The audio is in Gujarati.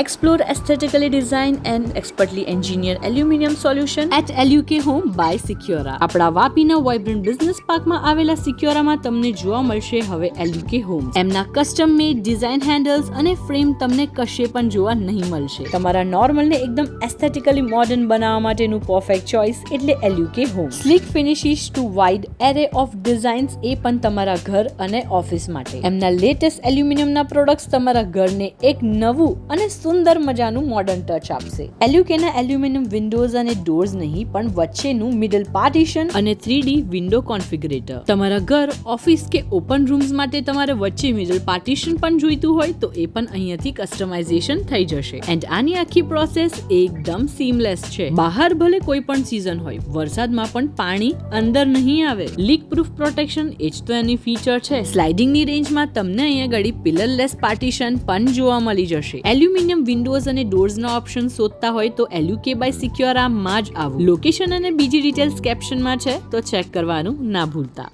Explore aesthetically designed and expertly engineered aluminum solution at LUK Home by Secura. આપણા વાપીના વાઇબ્રન્ટ બિઝનેસ પાર્કમાં આવેલા સિક્યોરામાં તમને જોવા મળશે હવે LUK Homes. એમના કસ્ટમ મેડ ડિઝાઇન હેન્ડલ્સ અને ફ્રેમ તમને કશે પણ જોવા નહીં મળશે. તમારા નોર્મલ ને એકદમ એસ્થેટિકલી મોડર્ન બનાવવા માટેનું પરફેક્ટ ચોઇસ એટલે LUK Homes. Sleek finishes to wide array of designs એ પણ તમારા ઘર અને ઓફિસ માટે. એમના લેટેસ્ટ એલ્યુમિનિયમના પ્રોડક્ટ્સ તમારા ઘરને એક નવું અને સુંદર મજાનું મોડર્ન ટચ આપશે. LUK ના એલ્યુમિનિયમ વિન્ડોઝ અને ડોર્સ નહીં પણ વચ્ચેનું મિડલ પાર્ટીશન અને 3D વિન્ડો કોન્ફિગરેટર. તમારા ઘર, ઓફિસ કે ઓપન રૂમ્સ માટે તમારે વચ્ચે મિડલ પાર્ટીશન પણ જોઈતું હોય તો એ પણ અહીંયાથી કસ્ટમાઇઝેશન થઈ જશે. એન્ડ આની આખી પ્રોસેસ એકદમ સીમલેસ છે. બહાર ભલે કોઈ પણ સીઝન હોય, વરસાદમાં પણ પાણી અંદર નહીં આવે. લીક પ્રૂફ પ્રોટેક્શન એ જ તો એની ફીચર છે. સ્લાઇડિંગની રેન્જમાં તમને અહીંયા ગળી પિલરલેસ પાર્ટીશન પણ જોવા મળી જશે. એલ્યુમિનિયમ વિન્ડોઝ અને ડોર્સના ઓપ્શન શોધતા હોય તો LUK બાય સિક્યોરા માં જ આવો. લોકેશન અને બીજી ડિટેલ્સ કેપ્શનમાં છે તો ચેક કરવાનું ના ભૂલતા.